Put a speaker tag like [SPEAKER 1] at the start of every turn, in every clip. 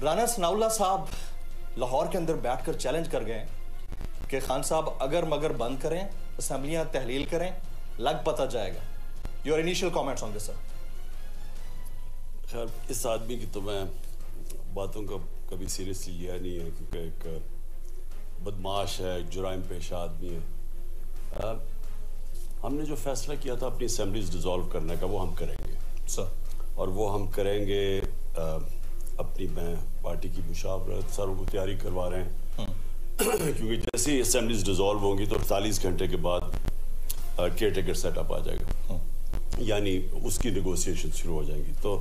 [SPEAKER 1] رانا ثناء اللہ صاحب لاہور کے اندر بیٹھ کر چیلنج کر گئے کہ خان صاحب اگر مگر بند کریں اسمبلیاں تحلیل کریں لگ پتہ جائے گا. یور انیشیل کامنٹس آن دس سر.
[SPEAKER 2] خیر اس آدمی کی تو میں باتوں کا کبھی سیریسلی لیا نہیں ہے کیونکہ ایک بدماش ہے, جرائم پیشہ آدمی ہے. ہم نے جو فیصلہ کیا تھا اپنی اسمبلیز ڈیزالو کرنے کا وہ ہم کریں گے
[SPEAKER 1] سر, اور
[SPEAKER 2] وہ ہم کریں گے اپنی میں پارٹی کی مشاورت ساروں کو تیاری کروا رہے ہیں کیونکہ جیسے ہی اسمبلیز ڈیزالو ہوں گی تو 48 گھنٹے کے بعد کیئر ٹیکر سیٹ اپ آ جائے گا, یعنی اس کی نیگوسیشن شروع ہو جائیں گی. تو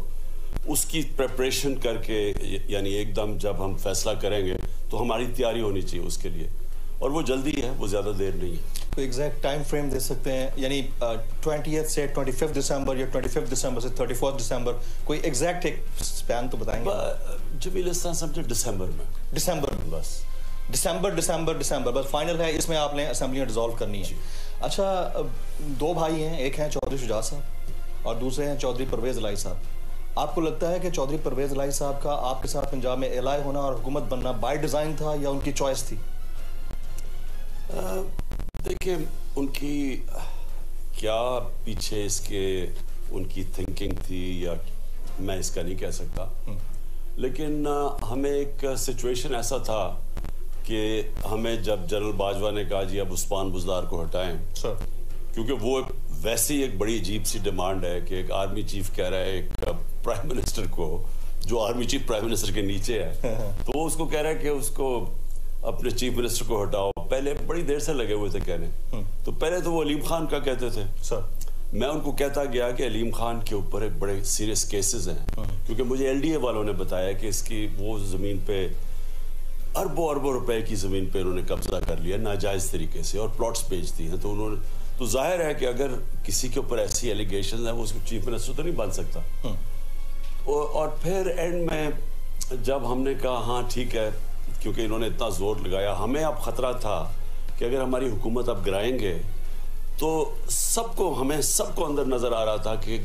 [SPEAKER 2] اس کی پریپریشن کر کے یعنی ایک دم جب ہم فیصلہ کریں گے تو ہماری تیاری ہونی چاہیے اس کے لیے, اور وہ جلدی ہے, وہ زیادہ دیر نہیں ہے.
[SPEAKER 1] تو ایگزیکٹ ٹائم فریم دے سکتے ہیں یعنی 20th سے 25 دسمبر یا 25 دسمبر سے 31 دسمبر کوئی ایگزیکٹ ایک سپین تو بتائیں گے؟
[SPEAKER 2] جمیل اس طرح سمجھے ڈسمبر میں
[SPEAKER 1] بس ڈسمبر بس فائنل ہے, اس میں آپ نے اسمبلیاں ڈیزالو کرنی ہے. اچھا, دو بھائی ہیں, ایک ہیں چودھری شجاعت صاحب اور دوسرے ہیں چودھری پرویز الہی صاحب. آپ کو لگتا ہے کہ چودھری پرویز الہی صاحب کا آپ کے ساتھ پنجاب میں الائے ہونا اور حکومت بننا بائی ڈیزائن تھا یا ان کی چوائس تھی؟
[SPEAKER 2] دیکھیں ان کی کیا پیچھے اس کے ان کی تھنکنگ تھی یا میں اس کا نہیں کہہ سکتا, لیکن ہمیں ایک سچویشن ایسا تھا کہ ہمیں جب جنرل باجوہ نے کہا جی اب عثمان بزدار کو ہٹائیں کیونکہ وہ ویسے ہی ایک بڑی عجیب سی ڈیمانڈ ہے کہ ایک آرمی چیف کہہ رہا ہے ایک پرائم منسٹر کو جو آرمی چیف پرائم منسٹر کے نیچے ہے تو وہ اس کو کہہ رہا ہے کہ اس کو اپنے چیف منسٹر کو ہٹاؤ. پہلے بڑی دیر سے لگے ہوئے تھے کہنے, تو پہلے تو وہ علیم خان کا کہتے تھے. میں ان کو کہتا گیا کہ علیم خان کے اوپر ایک بڑے سیریس کیسز ہیں کیونکہ مجھے ایل ڈی اے والوں نے بتایا کہ اس کی وہ زمین پہ اربوں روپے کی زمین پہ انہوں نے قبضہ کر لیا ناجائز طریقے سے اور پلاٹس بیچ دی ہیں. تو انہوں نے تو ظاہر ہے کہ اگر کسی کے اوپر ایسی ایلیگیشنز ہیں وہ اس کو چیف منسٹر تو نہیں بن سکتا. اور پھر اینڈ میں جب ہم نے کہا ہاں ٹھیک ہے, کیونکہ انہوں نے اتنا زور لگایا, ہمیں اب خطرہ تھا کہ اگر ہماری حکومت اب گرائیں گے تو ہمیں سب کو اندر نظر آ رہا تھا کہ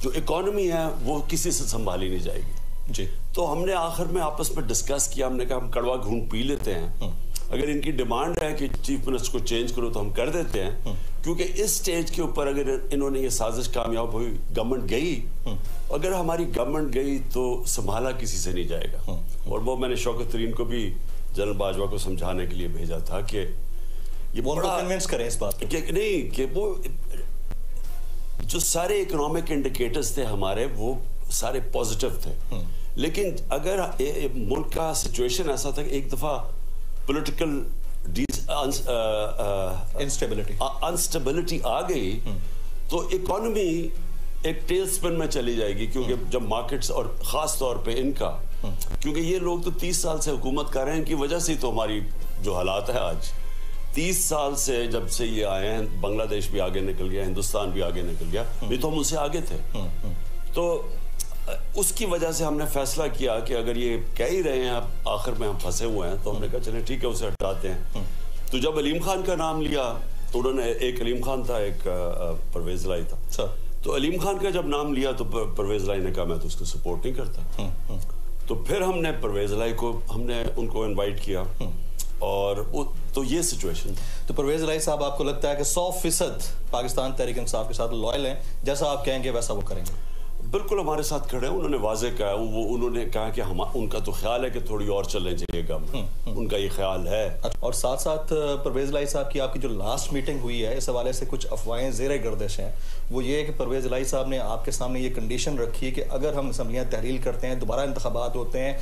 [SPEAKER 2] جو اکانومی ہے وہ کسی سے سنبھالی نہیں جائے گی
[SPEAKER 1] جی. تو
[SPEAKER 2] ہم نے آخر میں آپس میں ڈسکس کیا, ہم نے کہا ہم کڑوا گھونٹ پی لیتے ہیں, اگر ان کی ڈیمانڈ ہے کہ چیف منسٹر کو چینج کرو تو ہم کر دیتے ہیں کیونکہ اس سٹیج کے اوپر اگر انہوں نے یہ سازش کامیاب ہوئی, گورنمنٹ گئی, اگر ہماری گورنمنٹ گئی تو سنبھالا کسی سے نہیں جائے گا. اور وہ میں نے شوکت ترین کو بھی جنرل باجوہ کو سمجھانے کے لیے بھیجا تھا کہ یہ
[SPEAKER 1] بڑا کنونس کریں اس بات
[SPEAKER 2] کہ نہیں کہ وہ جو سارے اکنامک انڈیکیٹرز تھے ہمارے وہ سارے پازیٹیو تھے, لیکن اگر ملک کا سچویشن ایسا تھا کہ ایک دفعہ پولیٹیکل انسٹیبلٹی آ گئی تو اکانومی ایک ٹیل سپن میں چلی جائے گی, کیونکہ جب مارکیٹس اور خاص طور پہ ان کا, کیونکہ یہ لوگ تو 30 سال سے حکومت کر رہے ہیں, ان کی وجہ سے تو ہماری جو حالات ہے آج 30 سال سے جب سے یہ آئے ہیں, بنگلہ دیش بھی آگے نکل گیا, ہندوستان بھی آگے نکل گیا, نہیں تو ہم ان سے آگے تھے. تو اس کی وجہ سے ہم نے فیصلہ کیا کہ اگر یہ کہہ ہی رہے ہیں اب آخر میں ہم پھنسے ہوئے ہیں, تو ہم نے کہا چلیں ٹھیک ہے اسے ہٹاتے ہیں. تو جب علیم خان کا نام لیا تو انہوں نے, ایک علیم خان تھا ایک پرویز الہی تھا, تو علیم خان کا جب نام لیا تو پرویز الہی نے کہا میں تو اس کو سپورٹ نہیں کرتا. تو پھر ہم نے پرویز الہی کو ان کو انوائٹ کیا اور تو یہ سچویشن. تو
[SPEAKER 1] پرویز الہی صاحب آپ کو لگتا ہے کہ 100% پاکستان تحریک انصاف کے ساتھ لوائل ہیں, جیسا آپ کہیں گے ویسا وہ کریں گے؟
[SPEAKER 2] بالکل ہمارے ساتھ کھڑے ہیں. انہوں نے واضح کہا, انہوں نے کہا کہ ان کا تو خیال ہے کہ تھوڑی اور چلنے چاہیے گا, ان کا یہ خیال ہے.
[SPEAKER 1] اور ساتھ ساتھ پرویز الہی صاحب کی آپ کی جو لاسٹ میٹنگ ہوئی ہے اس حوالے سے کچھ افواہیں زیر گردش ہیں, وہ یہ ہے کہ پرویز الہی صاحب نے آپ کے سامنے یہ کنڈیشن رکھی ہے کہ اگر ہم اسمبلیاں تحلیل کرتے ہیں, دوبارہ انتخابات ہوتے ہیں,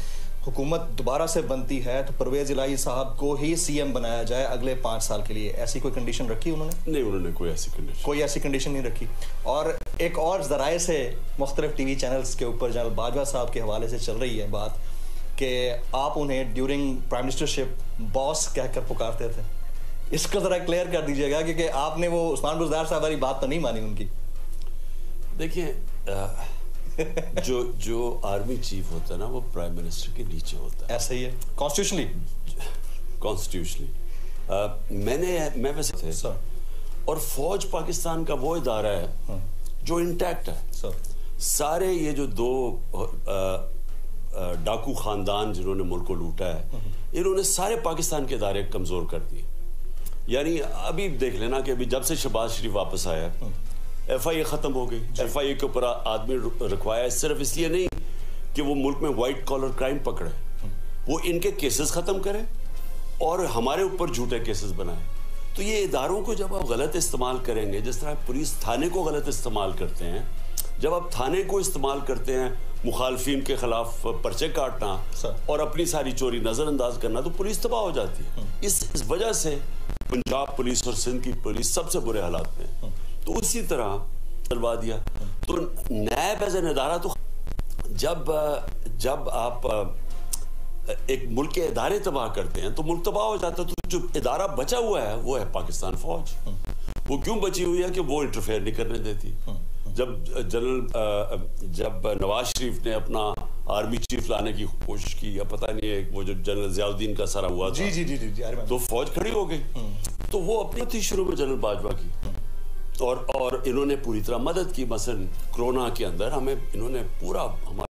[SPEAKER 1] حکومت دوبارہ سے بنتی ہے تو پرویز الہی صاحب کو ہی سی ایم بنایا جائے اگلے 5 سال کے لیے. ایسی کوئی کنڈیشن رکھی انہوں نے؟
[SPEAKER 2] نہیں, انہوں نے کوئی ایسی کنڈیشن
[SPEAKER 1] نہیں رکھی. اور ایک اور ذرائع سے مختلف ٹی وی چینلز کے اوپر جنرل باجوہ صاحب کے حوالے سے چل رہی ہے بات کہ آپ انہیں ڈیورنگ پرائم منسٹرشپ باس کہہ کر پکارتے تھے. اس کو ذرا کلیئر کر دیجیے گا کیونکہ آپ نے وہ عثمان بزدار صاحب والی بات تو نہیں مانی ان کی.
[SPEAKER 2] دیکھیے جو آرمی چیف ہوتا ہے نا وہ پرائم منسٹر کے نیچے ہوتا ہے.
[SPEAKER 1] ایسا ہی ہے
[SPEAKER 2] کانسٹیٹیوشنلی. میں ویسے تھے, اور فوج پاکستان کا وہ ادارہ ہے جو انٹیکٹ ہے. سارے یہ جو دو ڈاکو خاندان جنہوں نے ملک کو لوٹا ہے انہوں نے سارے پاکستان کے ادارے کمزور کر دیے. یعنی ابھی دیکھ لینا کہ ابھی جب سے شہباز شریف واپس آیا ایف آئی اے ختم ہو گئی. ایف آئی اے کے اوپر آدمی رکھوایا ہے صرف اس لیے نہیں کہ وہ ملک میں وائٹ کالر کرائم پکڑے, وہ ان کے کیسز ختم کرے اور ہمارے اوپر جھوٹے کیسز بنائے. تو یہ اداروں کو جب آپ غلط استعمال کریں گے, جس طرح پولیس تھانے کو غلط استعمال کرتے ہیں, جب آپ تھانے کو استعمال کرتے ہیں مخالفین کے خلاف پرچے کاٹنا اور اپنی ساری چوری نظر انداز کرنا, تو پولیس تباہ ہو جاتی ہے. اس وجہ سے پنجاب پولیس اور سندھ کی پولیس سب سے برے حالات میں. تو اسی طرح چلوا دیا. تو نیب ایز این ادارہ تو جب آپ ایک ملک کے ادارے تباہ کرتے ہیں تو ملک تباہ ہو جاتا ہے. تو جو ادارہ بچا ہوا ہے وہ ہے پاکستان فوج. وہ کیوں بچی ہوئی ہے کہ وہ انٹرفیئر نہیں کرنے دیتی. جب نواز شریف نے اپنا آرمی چیف لانے کی کوشش کی, یا پتہ نہیں ہے وہ جو جنرل ضیاء الدین کا سارا ہوا تھا, تو فوج کھڑی ہو گئی. تو وہ اپنی تھی شروع میں جنرل باجوہ کی, اور انہوں نے پوری طرح مدد کی. مثلا کرونا کے اندر انہوں نے پورا ہمارا